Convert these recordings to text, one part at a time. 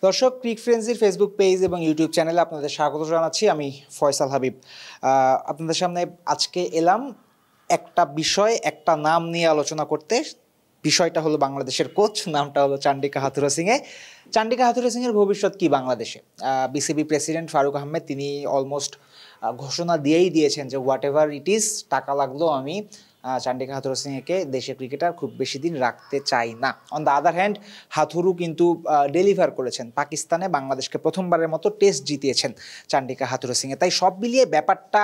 দর্শক, ক্রিক ফ্রেন্ডসির Facebook page এবং YouTube চ্যানেলে আপনাদের স্বাগত জানাচ্ছি। আমি ফয়সাল হাবিব আপনাদের সামনে আজকে এলাম একটা বিষয়, একটা নাম নিয়ে আলোচনা করতে। বিষয়টা হলো বাংলাদেশের কোচ, নামটা হলো চান্ডিকা হাথুরুসিংহে সিংহে। চান্ডিকা হাথুরুসিংহের সিংহের ভবিষ্যৎ কি বাংলাদেশে? বিসিবি প্রেসিডেন্ট ফারুক আহমেদ তিনি অলমোস্ট ঘোষণা দিয়েই দিয়েছেন যে হোয়াট এভার ইট ইজ, টাকা লাগলেও আমি চান্ডিকা হাথুরুসিংহেকে দেশের ক্রিকেটার খুব বেশি দিন রাখতে চাই না। On the other hand Hathuru কিন্তু ডেলিভার করেছেন, পাকিস্তানে বাংলাদেশকে প্রথমবারের মতো টেস্ট জিতিয়েছেন চান্ডিকা হাথুরুসিংহে। তাই সব মিলিয়ে ব্যাপারটা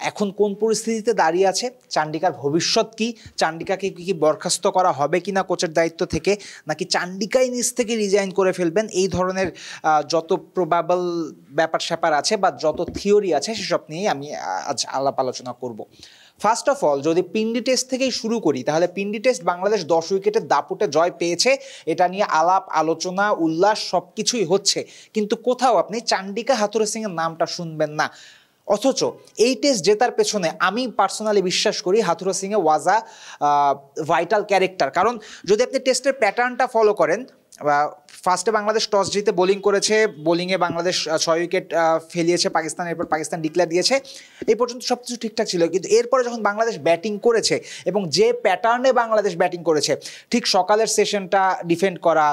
এখন কোন পরিস্থিতিতে দাঁড়িয়ে আছে, চান্ডিকার ভবিষ্যৎ কি, চান্ডিকাকে কি বরখাস্ত করা হবে কিনা কোচের দায়িত্ব থেকে, নাকি চান্ডিকাই নিজ থেকে রিজাইন করে ফেলবেন, এই ধরনের যত প্রবাবল ব্যাপার স্যাপার আছে বা যত থিওরি আছে সেসব নিয়েই আমি আজ আলাপ আলোচনা করব। ফার্স্ট অফ অল, যদি পিন্ডি টেস্ট থেকেই শুরু করি, তাহলে পিন্ডি টেস্ট বাংলাদেশ 10 উইকেটের দাপুটে জয় পেয়েছে। এটা নিয়ে আলাপ আলোচনা উল্লাস সব কিছুই হচ্ছে, কিন্তু কোথাও আপনি চান্ডিকা হাথুরুসিংহের নামটা শুনবেন না। অথচ এই টেস্ট জেতার পেছনে আমি পার্সোনালি বিশ্বাস করি হাথুরুসিংহে ওয়াজ আ ভাইটাল ক্যারেক্টার। কারণ যদি আপনি টেস্টের প্যাটার্নটা ফলো করেন, ফার্স্টে বাংলাদেশ টস জিতে বোলিং করেছে, বোলিংয়ে বাংলাদেশ 6 উইকেট ফেলিয়েছে পাকিস্তান, এরপর পাকিস্তান ডিক্লেয়ার দিয়েছে, এই পর্যন্ত সব কিছু ঠিকঠাক ছিল। কিন্তু এরপরে যখন বাংলাদেশ ব্যাটিং করেছে এবং যে প্যাটার্নে বাংলাদেশ ব্যাটিং করেছে, ঠিক সকালের সেশনটা ডিফেন্ড করা,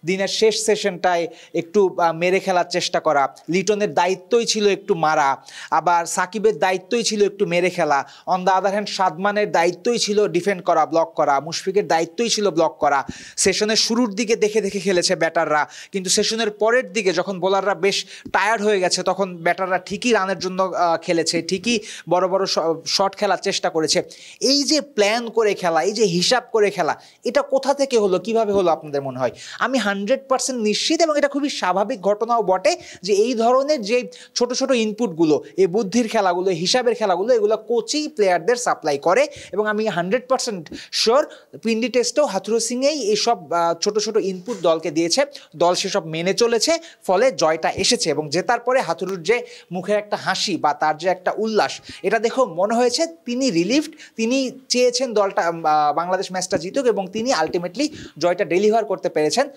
দিনের শেষ সেশনটায় একটু মেরে খেলার চেষ্টা করা, লিটনের দায়িত্বই ছিল একটু মারা, আবার সাকিবের দায়িত্বই ছিল একটু মেরে খেলা, অন দ্য আদার হ্যান্ড সাদমানের দায়িত্বই ছিল ডিফেন্ড করা, ব্লক করা, মুশফিকের দায়িত্বই ছিল ব্লক করা। সেশনের শুরুর দিকে দেখে দেখে খেলেছে ব্যাটাররা, কিন্তু সেশনের পরের দিকে যখন বোলাররা বেশ টায়ার্ড হয়ে গেছে তখন ব্যাটাররা ঠিকই রানের জন্য খেলেছে, ঠিকই বড় বড় শট খেলার চেষ্টা করেছে। এই যে প্ল্যান করে খেলা, এই যে হিসাব করে খেলা, এটা কোথা থেকে হলো, কিভাবে হলো আপনাদের মনে হয়? আমি 100% নিশ্চিত, এবং এটা খুবই স্বাভাবিক ঘটনাও বটে, যে এই ধরনের যে ছোট ছোট ইনপুটগুলো, এই বুদ্ধির খেলাগুলো, হিসাবের খেলাগুলো, এগুলো কোচই প্লেয়ারদের সাপ্লাই করে। এবং আমি 100% শিওর পিন্ডি টেস্টেও হাথুরুসিংহেই এইসব ছোট ছোট ইনপুট দলকে দিয়েছে, দল সেসব মেনে চলেছে, ফলে জয়টা এসেছে। এবং জেতার পরে হাথুরুর যে মুখে একটা হাসি বা তার যে একটা উল্লাস, এটা দেখেও মনে হয়েছে তিনি রিলিভড, তিনি চেয়েছেন দলটা বাংলাদেশ ম্যাচটা জিতুক, এবং তিনি আলটিমেটলি জয়টা ডেলিভার করতে পেরেছেন।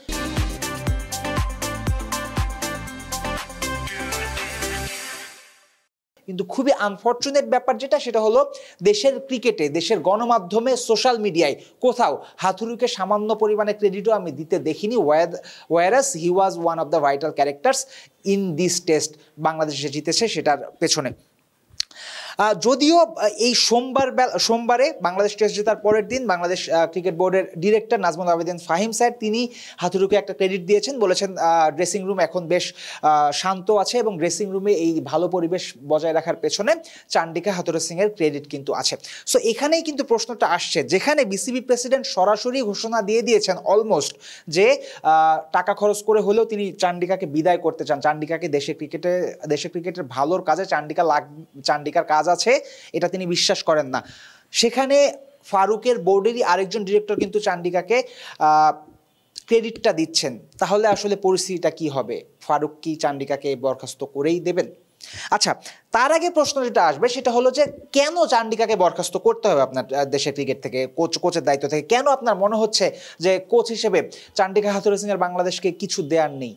কিন্তু খুবই আনফর্চুনেট ব্যাপার যেটা, সেটা হলো দেশের ক্রিকেটে, দেশের গণমাধ্যমে, সোশ্যাল মিডিয়ায় কোথাও হাথুরুকে সামান্য পরিমাণে ক্রেডিটও আমি দিতে দেখিনি, Warsaw he was one of the vital characters in this test. বাংলাদেশে জিতেছে সেটার পেছনে। যদিও এই সোমবারে বাংলাদেশ টেস্ট জেতার পরের দিন বাংলাদেশ ক্রিকেট বোর্ডের ডিরেক্টর নাজমুল আবেদিন ফাহিম স্যার তিনি হাথুরুকে একটা ক্রেডিট দিয়েছেন, বলেছেন ড্রেসিং রুম এখন বেশ শান্ত আছে, এবং ড্রেসিং রুমে এই ভালো পরিবেশ বজায় রাখার পেছনে চান্ডিকা হাথুরুসিংহের ক্রেডিট কিন্তু আছে। সো এখানেই কিন্তু প্রশ্নটা আসছে, যেখানে বিসিবি প্রেসিডেন্ট সরাসরি ঘোষণা দিয়ে দিয়েছেন অলমোস্ট যে টাকা খরচ করে হলেও তিনি চান্ডিকাকে বিদায় করতে চান, চান্ডিকাকে দেশের ক্রিকেটের ভালোর কাজে চান্ডিকার কাজ আছে, এটা তিনি বিশ্বাস করেন না। সেখানে ফারুকের বোর্ডেরই আরেকজন ডিরেক্টর কিন্তু চান্ডিকাকে ক্রেডিটটা দিচ্ছেন। তাহলে আসলে পরিস্থিতিটা কি হবে? ফারুক কি চান্ডিকাকে বরখাস্ত করেই দেবেন? আচ্ছা, তার আগে প্রশ্ন যেটা আসবে সেটা হলো যে কেন চান্ডিকাকে বরখাস্ত করতে হবে আপনার দেশের ক্রিকেট থেকে, কোচের দায়িত্ব থেকে? কেন আপনার মনে হচ্ছে যে কোচ হিসেবে চান্ডিকা হাথুরুসিংহের বাংলাদেশকে কিছু দেওয়ার নেই?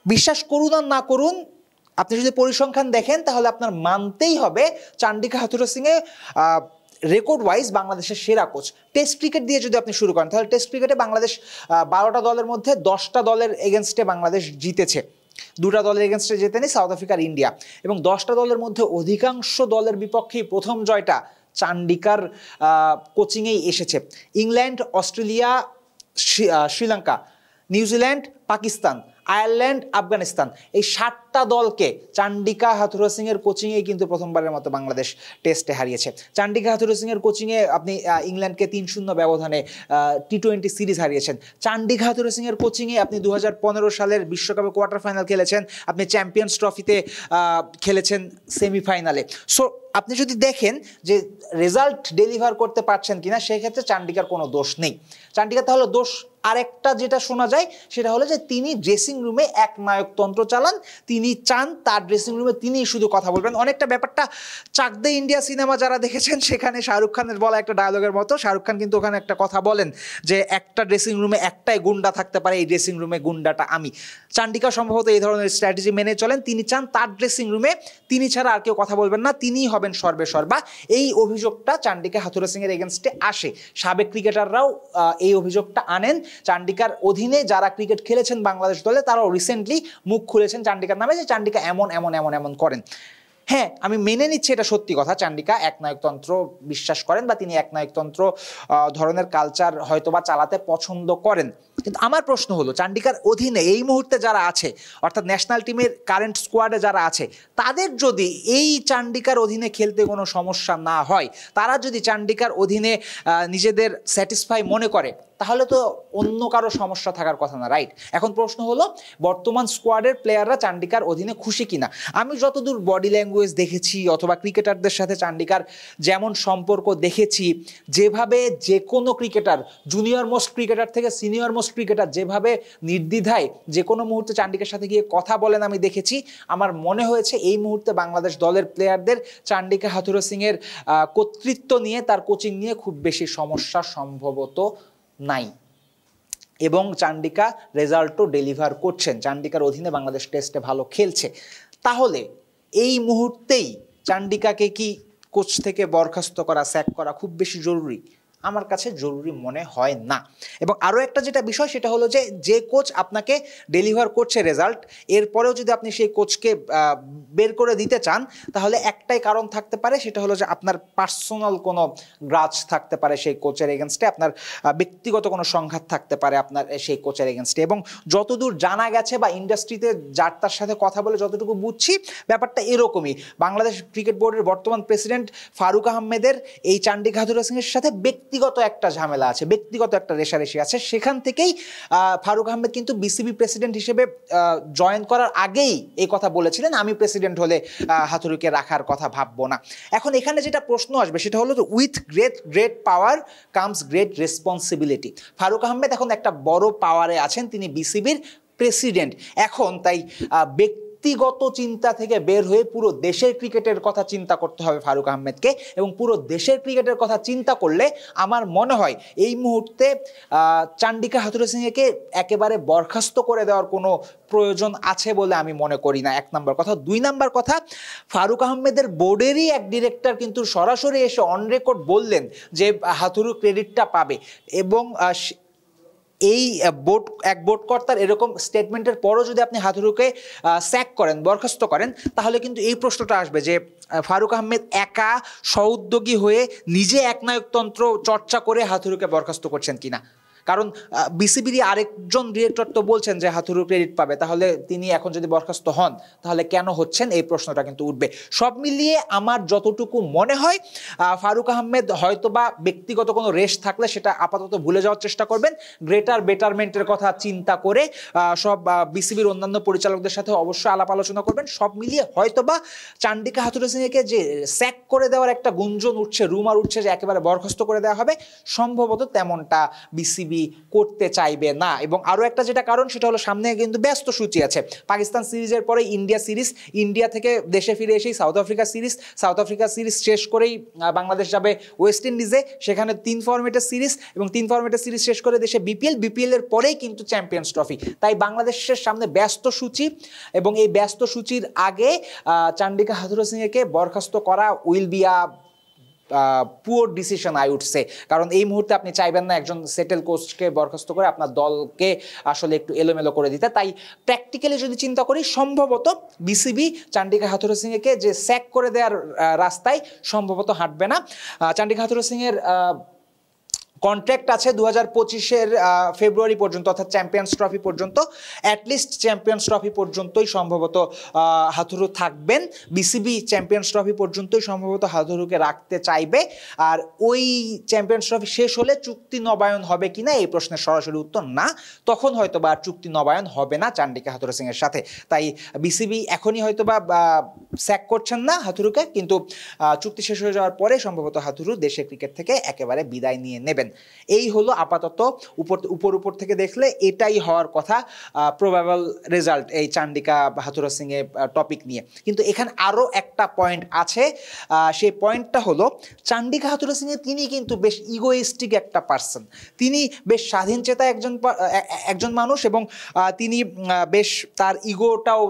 বিশ্বাস করুন আর না করুন, আপনি যদি পরিসংখ্যান দেখেন তাহলে আপনার মানতেই হবে চান্ডিকা হাথুরুসিংহে রেকর্ড ওয়াইজ বাংলাদেশের সেরা কোচ। টেস্ট ক্রিকেট দিয়ে যদি আপনি শুরু করেন, তাহলে টেস্ট ক্রিকেটে বাংলাদেশ 12টা দলের মধ্যে 10টা দলের এগেনস্টে বাংলাদেশ জিতেছে, 2টা দলের এগেনস্টে জেতেনি, সাউথ আফ্রিকা আর ইন্ডিয়া। এবং 10টা দলের মধ্যে অধিকাংশ দলের বিপক্ষেই প্রথম জয়টা চান্ডিকার কোচিংয়েই এসেছে। England, Australia, Sri Lanka, New Zealand, Pakistan, Ireland, Afghanistan, এই 7টা দলকে চান্ডিকা হাথুরুসিংহের কোচিংয়েই কিন্তু প্রথমবারের মতো বাংলাদেশ টেস্টে হারিয়েছে। চান্ডিকা হাথুরুসিংহের কোচিংয়ে আপনি ইংল্যান্ডকে 3-0 ব্যবধানে টি-20 সিরিজ হারিয়েছেন। চান্ডিকা হাথুরুসিংহের কোচিংয়ে আপনি 2015 সালের বিশ্বকাপে কোয়ার্টার ফাইনাল খেলেছেন, আপনি চ্যাম্পিয়ন্স ট্রফিতে খেলেছেন সেমিফাইনালে। সো আপনি যদি দেখেন যে রেজাল্ট ডেলিভার করতে পারছেন কিনা, সেক্ষেত্রে চান্ডিকার কোনো দোষ নেই। চান্ডিকা তাহলে দোষ আরেকটা যেটা শোনা যায় সেটা হলো যে তিনি ড্রেসিং রুমে এক নায়কতন্ত্র চালান, তিনি চান তার ড্রেসিং রুমে তিনি শুধু কথা বলবেন। অনেকটা ব্যাপারটা চাক দে ইন্ডিয়া সিনেমা যারা দেখেছেন সেখানে শাহরুখ খানের বলা একটা ডায়লগের মতো। শাহরুখ খান কিন্তু ওখানে একটা কথা বলেন যে একটা ড্রেসিং রুমে একটাই গুন্ডা থাকতে পারে, এই ড্রেসিং রুমে গুন্ডাটা আমি। চান্ডিকা সম্ভবত এই ধরনের স্ট্র্যাটেজি মেনে চলেন, তিনি চান তার ড্রেসিং রুমে তিনি ছাড়া আর কেউ কথা বলবেন না, তিনিই হবেন সর্বে সর্বা। এই অভিযোগটা চান্ডিকা হাথুরুসিং এর এগেনস্টে আসে, সাবেক ক্রিকেটাররাও এই অভিযোগটা আনেন। চান্ডিকার অধীনে যারা ক্রিকেট খেলেছেন বাংলাদেশ দলে তারাও রিসেন্টলি মুখ খুলেছেন চান্ডিকার নামে যে চান্ডিকা এমন এমন এমন এমন করেন। হ্যাঁ, আমি মেনে নিচ্ছি এটা সত্যি কথা, চান্ডিকা একনায়কতন্ত্র বিশ্বাস করেন বা তিনি একনায়কতন্ত্র ধরনের কালচার হয়তোবা চালাতে পছন্দ করেন। কিন্তু আমার প্রশ্ন হলো চান্ডিকার অধীনে এই মুহূর্তে যারা আছে, অর্থাৎ ন্যাশনাল টিমের কারেন্ট স্কোয়াডে যারা আছে, তাদের যদি এই চান্ডিকার অধীনে খেলতে কোনো সমস্যা না হয়, তারা যদি চান্ডিকার অধীনে নিজেদের স্যাটিসফাই মনে করে, তাহলে তো অন্য কারো সমস্যা থাকার কথা না, রাইট? এখন প্রশ্ন হলো বর্তমান স্কোয়াডের প্লেয়াররা চান্ডিকার অধীনে খুশি কিনা। আমি যতদূর বডি ল্যাঙ্গুয়েজ দেখেছি অথবা ক্রিকেটারদের সাথে চান্ডিকার যেমন সম্পর্ক দেখেছি, যেভাবে যে কোনো ক্রিকেটার, জুনিয়র মোস্ট ক্রিকেটার থেকে সিনিয়র মোস্ট ক্রিকেটার যেভাবে নির্দ্বিধায় যে কোনো মুহূর্তে চান্ডিকার সাথে গিয়ে কথা বলেন আমি দেখেছি, আমার মনে হয়েছে এই মুহূর্তে বাংলাদেশ দলের প্লেয়ারদের চান্ডিকা হাথুরুসিং এর কর্তৃত্ব নিয়ে, তার কোচিং নিয়ে খুব বেশি সমস্যা সম্ভবত নাই। এবং চান্ডিকা রেজাল্টও ডেলিভার করছেন, চান্ডিকার অধীনে বাংলাদেশ টেস্টে ভালো খেলছে। তাহলে এই মুহূর্তেই চান্ডিকাকে কি কোচ থেকে বরখাস্ত করা, স্যাক করা খুব বেশি জরুরি? আমার কাছে জরুরি মনে হয় না। এবং আরও একটা যেটা বিষয় সেটা হলো যে যে কোচ আপনাকে ডেলিভার করছে রেজাল্ট, এরপরেও যদি আপনি সেই কোচকে বের করে দিতে চান, তাহলে একটাই কারণ থাকতে পারে, সেটা হলো যে আপনার পার্সোনাল কোনো গ্রাজ থাকতে পারে সেই কোচের এগেনস্টে, আপনার ব্যক্তিগত কোনো সংঘাত থাকতে পারে আপনার সেই কোচের এগেনস্টে। এবং যতদূর জানা গেছে বা ইন্ডাস্ট্রিতে যার তার সাথে কথা বলে যতটুকু বুঝছি, ব্যাপারটা এরকমই। বাংলাদেশ ক্রিকেট বোর্ডের বর্তমান প্রেসিডেন্ট ফারুক আহমেদের এই চান্ডিকা হাথুরুসিংয়ের সাথে ব্যক্তিগত একটা ঝামেলা আছে, ব্যক্তিগত একটা রেষারেষি আছে। সেখান থেকেই ফারুক আহমেদ কিন্তু বিসিবি প্রেসিডেন্ট হিসেবে জয়েন করার আগেই এই কথা বলেছিলেন, আমি প্রেসিডেন্ট হলে হাথুরুকে রাখার কথা ভাববো না। এখন এখানে যেটা প্রশ্ন আসবে সেটা হলো যে with great power comes great responsibility. Faruque Ahmed এখন একটা বড় পাওয়ারে আছেন, তিনি বিসিবির প্রেসিডেন্ট। এখন তাই ব্যক্তিগত চিন্তা থেকে বের হয়ে পুরো দেশের ক্রিকেটের কথা চিন্তা করতে হবে ফারুক আহমেদকে। এবং পুরো দেশের ক্রিকেটের কথা চিন্তা করলে আমার মনে হয় এই মুহূর্তে চান্ডিকা হাথুরুসিংকে একেবারে বরখাস্ত করে দেওয়ার কোনো প্রয়োজন আছে বলে আমি মনে করি না, এক নম্বর কথা। দুই নম্বর কথা, ফারুক আহমেদের বোর্ডেরই এক ডিরেক্টর কিন্তু সরাসরি এসে অন রেকর্ড বললেন যে হাথুরু ক্রেডিটটা পাবে। এবং এই বোর্ড কর্তার এরকম স্টেটমেন্টের পরও যদি আপনি হাথুরুকে স্যাক করেন, বরখাস্ত করেন, তাহলে কিন্তু এই প্রশ্নটা আসবে যে ফারুক আহমেদ একা স্বউদ্যোগী হয়ে নিজে একনায়কতন্ত্র চর্চা করে হাথুরুকে বরখাস্ত করছেন কিনা। কারণ বিসিবির আরেকজন ডিরেক্টর তো বলছেন যে হাথুরু ক্রেডিট পাবে, তাহলে তিনি এখন যদি বরখাস্ত হন তাহলে কেন হচ্ছেন, এই প্রশ্নটা কিন্তু উঠবে। সব মিলিয়ে আমার যতটুকু মনে হয় ফারুক আহমেদ হয়তোবা ব্যক্তিগত কোনো রেশ থাকলে সেটা আপাতত ভুলে যাওয়ার চেষ্টা করবেন, গ্রেটার বেটারমেন্টের কথা চিন্তা করে সব বিসিবির অন্যান্য পরিচালকদের সাথে অবশ্যই আলাপ আলোচনা করবেন। সব মিলিয়ে হয়তোবা চান্ডিকা হাথুরুসিংকে যে স্যাক করে দেওয়ার একটা গুঞ্জন উঠছে, রুমার উঠছে যে একেবারে বরখাস্ত করে দেওয়া হবে, সম্ভবত তেমনটা বিসিবি করতে চাইবে না। এবং আরও একটা যেটা কারণ সেটা হলো সামনে কিন্তু ব্যস্ত সূচি আছে। পাকিস্তান সিরিজের পরে ইন্ডিয়া সিরিজ, ইন্ডিয়া থেকে দেশে ফিরে এসেই সাউথ আফ্রিকা সিরিজ শেষ করেই বাংলাদেশ যাবে ওয়েস্ট ইন্ডিজে, সেখানে 3 ফরম্যাটের সিরিজ, এবং 3 ফরম্যাটের সিরিজ শেষ করে দেশে বিপিএল এর পরেই কিন্তু চ্যাম্পিয়ন্স ট্রফি। তাই বাংলাদেশের সামনে ব্যস্ত সূচি, এবং এই ব্যস্ত সূচির আগে চান্ডিকা হাথুরুসিংকে বরখাস্ত করা will be a poor decision I would say. কারণ এই মুহূর্তে আপনি চাইবেন না একজন সেটেল কোচকে বরখাস্ত করে আপনার দলকে আসলে একটু এলোমেলো করে দিতে। তাই প্র্যাকটিক্যালি যদি চিন্তা করি, সম্ভবত বিসিবি চান্ডিকা হাথুরুসিংকে যে স্যাক করে দেওয়ার রাস্তায় সম্ভবত হাঁটবে না। চান্ডিকা হাথুরুসিংয়ের কন্ট্রাক্ট আছে 2025-এর ফেব্রুয়ারি পর্যন্ত, অর্থাৎ চ্যাম্পিয়ন্স ট্রফি পর্যন্ত। অ্যাটলিস্ট চ্যাম্পিয়ন্স ট্রফি পর্যন্তই সম্ভবত হাথুরু থাকবেন। বিসিবি চ্যাম্পিয়ন্স ট্রফি পর্যন্তই সম্ভবত হাথুরুকে রাখতে চাইবে। আর ওই চ্যাম্পিয়ন্স ট্রফি শেষ হলে চুক্তি নবায়ন হবে কিনা এই প্রশ্নের সরাসরি উত্তর না, তখন হয়তো বা চুক্তি নবায়ন হবে না চান্ডিকা হাথুরুসিংয়ের সাথে। তাই বিসিবি এখনই হয়তো বা স্যাক করছেন না হাথুরুকে, কিন্তু চুক্তি শেষ হয়ে যাওয়ার পরে সম্ভবত হাথুরু দেশের ক্রিকেট থেকে একেবারে বিদায় নিয়ে নেবেন। এই হলো আপাতত উপর থেকে দেখলে এটাই হওয়ার কথা প্রবাবল রেজাল্ট এই চান্ডিকা হাথুরু সিং এর টপিক নিয়ে। কিন্তু এখানে আরও একটা পয়েন্ট আছে, সেই পয়েন্টটা হলো চান্ডিকা হাথুরু সিং তিনি কিন্তু বেশ ইগোইস্টিক একটা পার্সন, তিনি বেশ স্বাধীনচেতা একজন মানুষ এবং তিনি বেশ তার ইগোটাও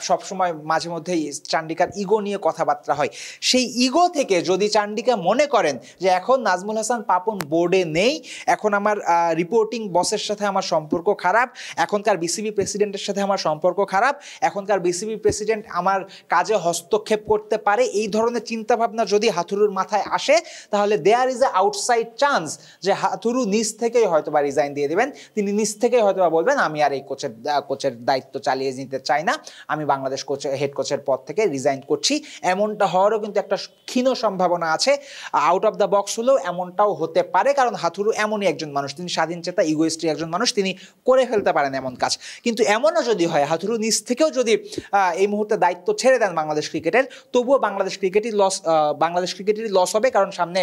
সবসময় মাঝে মধ্যেই চান্ডিকার ইগো নিয়ে কথাবার্তা হয়। সেই ইগো থেকে যদি চান্ডিকা মনে করেন যে এখন নাজমুল হাসান পাপন বোর্ডে নেই, এখন আমার রিপোর্টিং বসের সাথে আমার সম্পর্ক খারাপ, এখনকার বিসিবি প্রেসিডেন্টের সাথে আমার সম্পর্ক খারাপ, এখনকার বিসিবি প্রেসিডেন্ট আমার কাজে হস্তক্ষেপ করতে পারে, এই ধরনের চিন্তাভাবনা যদি হাথুরুর মাথায় আসে, তাহলে there is a outside chance যে হাথুরু নিজ থেকেই হয়তো বা রিজাইন দিয়ে দেবেন। তিনি নিজ থেকেই হয়তো বা বলবেন আমি আর এই কোচের দায়িত্ব চালিয়ে নিতে চাই না, আমি বাংলাদেশ হেড কোচের পদ থেকে রিজাইন করছি। এমনটা হওয়ারও কিন্তু একটা ক্ষীণ সম্ভাবনা আছে। আউট অফ দ্য বক্স হলেও এমনটাও হতে পারে, কারণ হাথুরু এমনই একজন মানুষ, তিনি স্বাধীনচেতা ইগোইস্টিক একজন মানুষ, তিনি করে ফেলতে পারেন এমন কাজ। কিন্তু এমনও যদি হয় হাথুরু নিজ থেকেও যদি এই মুহূর্তে দায়িত্ব ছেড়ে দেন বাংলাদেশ ক্রিকেটের, তবুও বাংলাদেশ ক্রিকেটেরই লস হবে। কারণ সামনে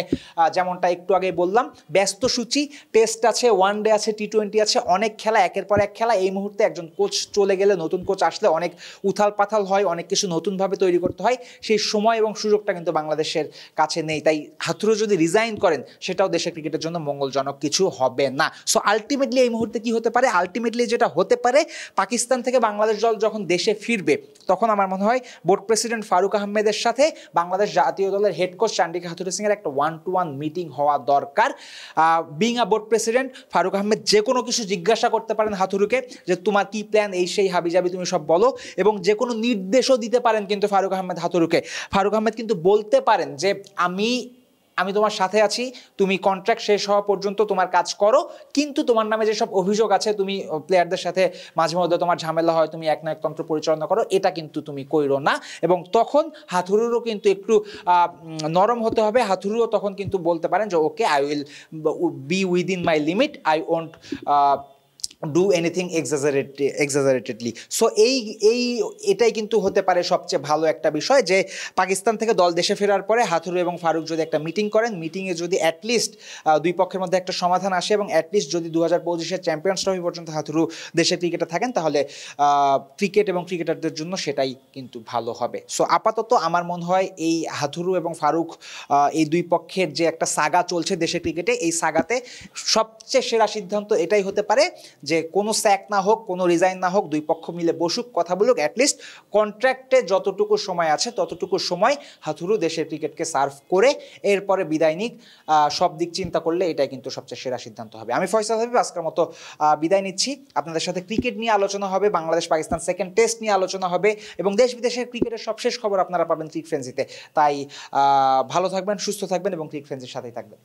যেমনটা একটু আগে বললাম, ব্যস্ত সূচি, টেস্ট আছে, ওয়ান ডে আছে, টি-20 আছে, অনেক খেলা, একের পর এক খেলা। এই মুহূর্তে একজন কোচ চলে গেলে, নতুন কোচ আসলে অনেক উথাল পাথাল হয়, অনেক কিছু নতুনভাবে তৈরি করতে হয়, সেই সময় এবং সুযোগটা কিন্তু বাংলাদেশের কাছে নেই। তাই হাথুরু যদি রিজাইন করেন, সেটাও দেশের ক্রিকেটের জন্য মঙ্গলজনক কিছু হবে না। সো আলটিমেটলি এই মুহূর্তে কি হতে পারে? আলটিমেটলি যেটা হতে পারে, পাকিস্তান থেকে বাংলাদেশ দল যখন দেশে ফিরবে, তখন আমার মনে হয় বোর্ড প্রেসিডেন্ট ফারুক আহমেদের সাথে বাংলাদেশ জাতীয় দলের head coach Chandika Hathurusingha এর একটা 1-to-1 মিটিং হওয়া দরকার। Being a board president, Faruque Ahmed যে কোনো কিছু জিজ্ঞাসা করতে পারেন হাথুরুকে, যে তোমার কি প্ল্যান, এই সেই হাবিজাবি তুমি সব বলো, এবং যে কোনো নির্দেশও দিতে পারেন কিন্তু ফারুক আহমেদ হাথুরুকে। ফারুক আহমেদ কিন্তু বলতে পারেন যে আমি তোমার সাথে আছি, তুমি কন্ট্রাক্ট শেষ হওয়া পর্যন্ত তোমার কাজ করো, কিন্তু তোমার নামে যেসব অভিযোগ আছে, তুমি প্লেয়ারদের সাথে মাঝে মধ্যে তোমার ঝামেলা হয়, তুমি একনায়কতন্ত্র পরিচালনা করো, এটা কিন্তু তুমি কইরো না। এবং তখন হাথুরুরও কিন্তু একটু নরম হতে হবে। হাথুরুও তখন কিন্তু বলতে পারেন যে okay, I will be within my limit, I won't do anything exaggeratedly. So এটাই কিন্তু হতে পারে সবচেয়ে ভালো একটা বিষয়, যে পাকিস্তান থেকে দল দেশে ফেরার পরে হাথুরু এবং ফারুক যদি একটা মিটিং করেন, মিটিংয়ে যদি অ্যাটলিস্ট দুই পক্ষের মধ্যে একটা সমাধান আসে, এবং অ্যাটলিস্ট যদি 2025-এর চ্যাম্পিয়ন্স ট্রফি পর্যন্ত হাথুরু দেশের ক্রিকেটে থাকেন, তাহলে ক্রিকেট এবং ক্রিকেটারদের জন্য সেটাই কিন্তু ভালো হবে। সো আপাতত আমার মনে হয় এই হাথুরু এবং ফারুক, এই দুই পক্ষের যে একটা সাগা চলছে দেশের ক্রিকেটে, এই সাগাতে সবচেয়ে সেরা সিদ্ধান্ত এটাই হতে পারে যে কোনো স্যাক না হোক, কোনো রিজাইন না হোক, দুই পক্ষ মিলে বসুক, কথা বলুক, অ্যাটলিস্ট কন্ট্রাক্টে যতটুকু সময় আছে ততটুকু সময় হাথুরু দেশের ক্রিকেটকে সার্ভ করে এরপরে বিদায় নিক। সব দিক চিন্তা করলে এটাই কিন্তু সবচেয়ে সেরা সিদ্ধান্ত হবে। আমি ফয়সাল হাবিব আজকের মতো বিদায় নিচ্ছি। আপনাদের সাথে ক্রিকেট নিয়ে আলোচনা হবে, বাংলাদেশ পাকিস্তান সেকেন্ড টেস্ট নিয়ে আলোচনা হবে, এবং দেশ বিদেশের ক্রিকেটের সবশেষ খবর আপনারা পাবেন ক্রিক ফ্রেন্সিতে। তাই ভালো থাকবেন, সুস্থ থাকবেন এবং ক্রিক ফ্রেন্সির সাথেই থাকবেন।